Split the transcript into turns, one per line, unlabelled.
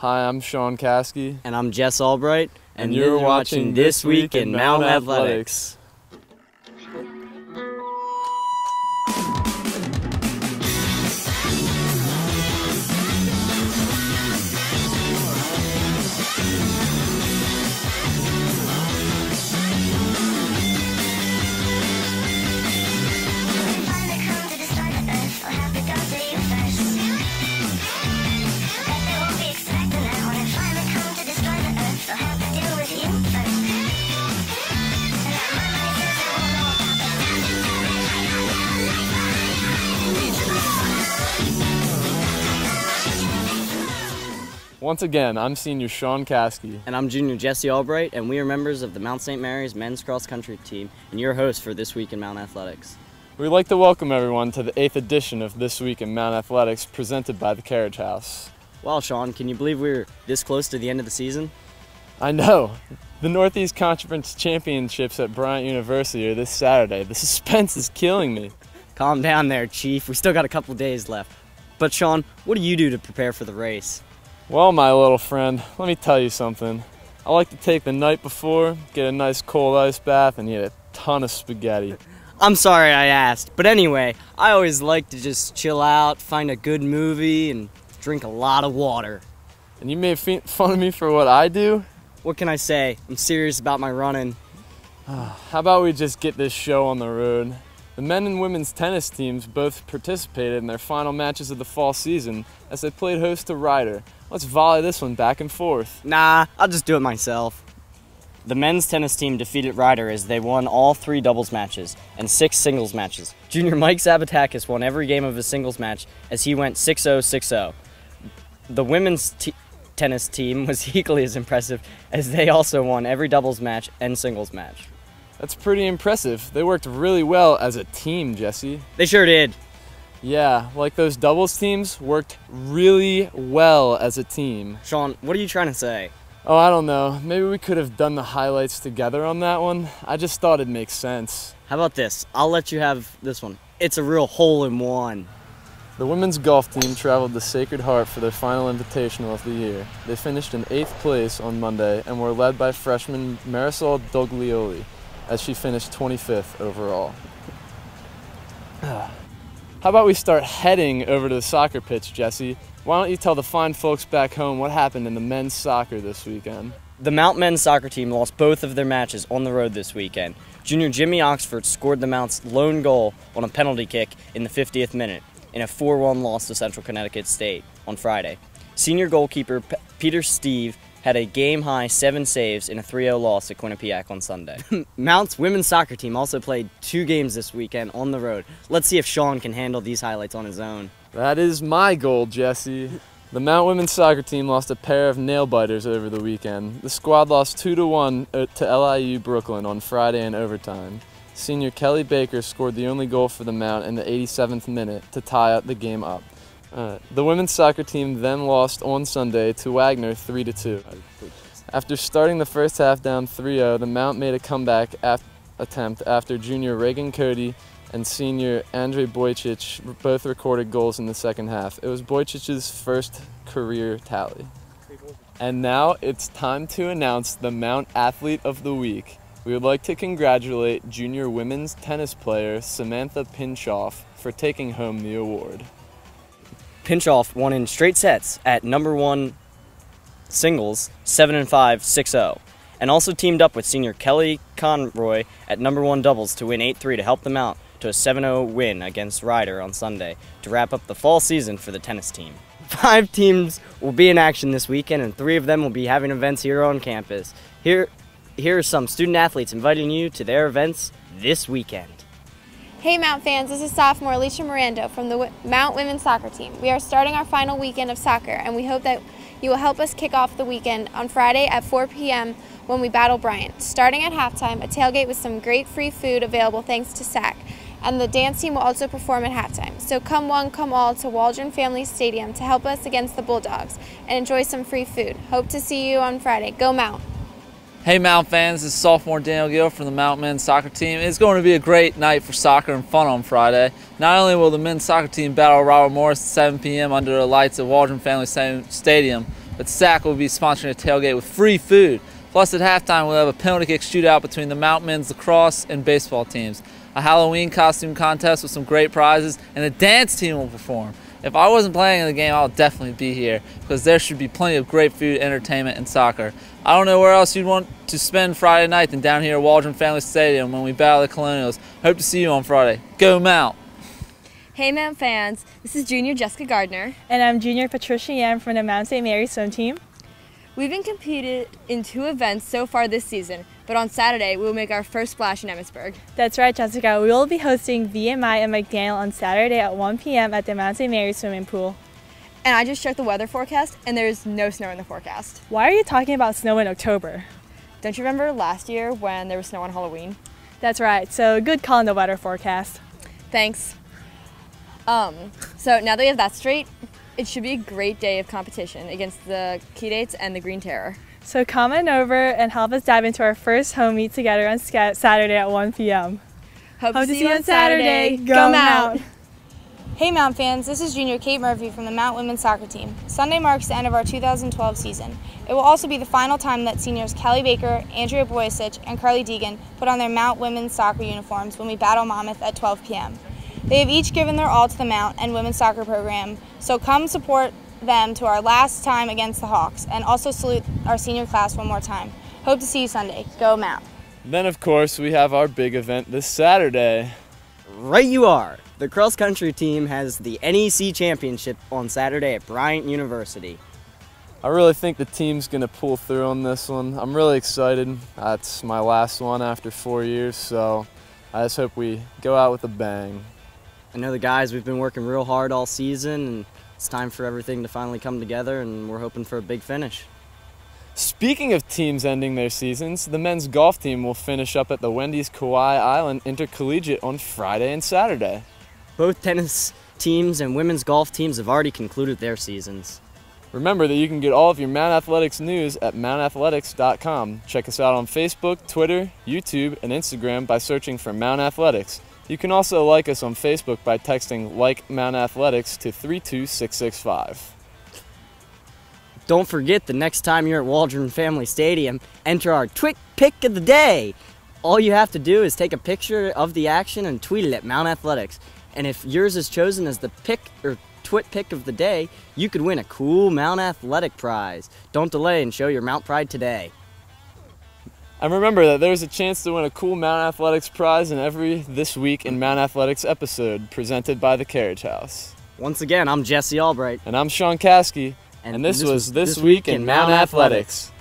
Hi, I'm Sean Caskey.
And I'm Jess Albright. And you're watching This Week in Mount Athletics.
Once again, I'm senior Sean Caskey.
And I'm junior Jesse Albright, and we are members of the Mount St. Mary's men's cross country team, and your host for This Week in Mount Athletics.
We'd like to welcome everyone to the 8th edition of This Week in Mount Athletics, presented by the Carriage House.
Wow, Sean, can you believe we're this close to the end of the season?
I know. The Northeast Conference Championships at Bryant University are this Saturday. The suspense is killing me.
Calm down there, Chief. We still got a couple days left. But Sean, what do you do to prepare for the race?
Well, my little friend, let me tell you something. I like to take the night before, get a nice cold ice bath, and eat a ton of spaghetti.
I'm sorry I asked, but anyway, I always like to just chill out, find a good movie, and drink a lot of water.
And you made fun of me for what I do?
What can I say? I'm serious about my running.
How about we just get this show on the road? The men and women's tennis teams both participated in their final matches of the fall season as they played host to Ryder. Let's volley this one back and forth.
Nah, I'll just do it myself. The men's tennis team defeated Ryder as they won all 3 doubles matches and 6 singles matches. Junior Mike Zabatakis won every game of his singles match as he went 6-0, 6-0. The women's tennis team was equally as impressive as they also won every doubles match and singles match.
That's pretty impressive. They worked really well as a team, Jesse.
They sure did.
Yeah, like those doubles teams worked really well as a team.
Sean, what are you trying to say?
Oh, I don't know. Maybe we could have done the highlights together on that one. I just thought it'd make sense.
How about this? I'll let you have this one. It's a real hole-in-one.
The women's golf team traveled to Sacred Heart for their final invitational of the year. They finished in 8th place on Monday and were led by freshman Marisol Doglioli, as she finished 25th overall. How about we start heading over to the soccer pitch, Jesse? Why don't you tell the fine folks back home what happened in the men's soccer this weekend?
The Mount men's soccer team lost both of their matches on the road this weekend. Junior Jimmy Oxford scored the Mount's lone goal on a penalty kick in the 50th minute in a 4-1 loss to Central Connecticut State on Friday. Senior goalkeeper Peter Steve had a game-high 7 saves in a 3-0 loss at Quinnipiac on Sunday. Mount's women's soccer team also played 2 games this weekend on the road. Let's see if Sean can handle these highlights on his own.
That is my goal, Jesse. The Mount women's soccer team lost a pair of nail-biters over the weekend. The squad lost 2-1 to LIU Brooklyn on Friday in overtime. Senior Kelly Baker scored the only goal for the Mount in the 87th minute to tie the game up. The women's soccer team then lost on Sunday to Wagner 3-2. After starting the first half down 3-0, the Mount made a comeback attempt after junior Reagan Cody and senior Andre Bojcic both recorded goals in the second half. It was Bojcic's first career tally. And now it's time to announce the Mount Athlete of the Week. We would like to congratulate junior women's tennis player Samantha Pinchoff for taking home the award.
Pinchoff won in straight sets at #1 singles 7-5, 6-0, and also teamed up with senior Kelly Conroy at #1 doubles to win 8-3 to help them out to a 7-0 win against Ryder on Sunday to wrap up the fall season for the tennis team. 5 teams will be in action this weekend, and 3 of them will be having events here on campus. Here are some student athletes inviting you to their events this weekend.
Hey Mount fans, this is sophomore Alicia Miranda from the Mount women's soccer team. We are starting our final weekend of soccer, and we hope that you will help us kick off the weekend on Friday at 4 p.m. when we battle Bryant. Starting at halftime, a tailgate with some great free food available thanks to SAC, and the dance team will also perform at halftime. So come one, come all to Waldron Family Stadium to help us against the Bulldogs and enjoy some free food. Hope to see you on Friday. Go Mount!
Hey Mount fans, this is sophomore Daniel Gill from the Mount men's soccer team. It's going to be a great night for soccer and fun on Friday. Not only will the men's soccer team battle Robert Morris at 7 p.m. under the lights at Waldron Family Stadium, but SAC will be sponsoring a tailgate with free food. Plus, at halftime, we'll have a penalty kick shootout between the Mount men's lacrosse and baseball teams, a Halloween costume contest with some great prizes, and a dance team will perform. If I wasn't playing in the game, I'll definitely be here because there should be plenty of great food, entertainment, and soccer. I don't know where else you'd want to spend Friday night than down here at Waldron Family Stadium when we battle the Colonials. Hope to see you on Friday. Go Mount!
Hey Mount fans, this is Junior Jessica Gardner.
And I'm Junior Patricia Yan from the Mount St. Mary's swim team.
We've been competed in 2 events so far this season, but on Saturday we will make our first splash in Emmitsburg.
That's right, Jessica. We will be hosting VMI and McDaniel on Saturday at 1 p.m. at the Mount St. Mary's swimming pool.
And I just checked the weather forecast, and there is no snow in the forecast.
Why are you talking about snow in October?
Don't you remember last year when there was snow on Halloween?
That's right, so good call on the weather forecast.
Thanks. So now that we have that straight, it should be a great day of competition against the Kedates and the Green Terror.
So come on over and help us dive into our first home meet together on Saturday at 1 p.m.
Hope to see you on Saturday.
Go Mount!
Hey Mount fans, this is Junior Kate Murphy from the Mount women's soccer team. Sunday marks the end of our 2012 season. It will also be the final time that seniors Kelly Baker, Andrea Boyasich, and Carly Deegan put on their Mount women's soccer uniforms when we battle Monmouth at 12 p.m. They have each given their all to the Mount and women's soccer program, so come support them to our last time against the Hawks, and also salute our senior class one more time. Hope to see you Sunday. Go Mount!
Then, of course, we have our big event this Saturday.
Right you are. The cross-country team has the NEC Championship on Saturday at Bryant University.
I really think the team's going to pull through on this one. I'm really excited. That's my last one after 4 years, so I just hope we go out with a bang.
I know the guys, we've been working real hard all season, and it's time for everything to finally come together, and we're hoping for a big finish.
Speaking of teams ending their seasons, the men's golf team will finish up at the Wendy's Kauai Island Intercollegiate on Friday and Saturday.
Both tennis teams and women's golf teams have already concluded their seasons.
Remember that you can get all of your Mount Athletics news at mountathletics.com. Check us out on Facebook, Twitter, YouTube, and Instagram by searching for Mount Athletics. You can also like us on Facebook by texting "Like Mount Athletics" to 32665.
Don't forget, the next time you're at Waldron Family Stadium, enter our Twit Pick of the Day. All you have to do is take a picture of the action and tweet it at Mount Athletics. And if yours is chosen as the pick or Twit Pick of the Day, you could win a cool Mount Athletic prize. Don't delay and show your Mount pride today.
And remember that there's a chance to win a cool Mount Athletics prize in every This Week in Mount Athletics episode presented by the Carriage House.
Once again, I'm Jesse Albright.
And I'm Sean Caskey. And this was This Week in Mount Athletics.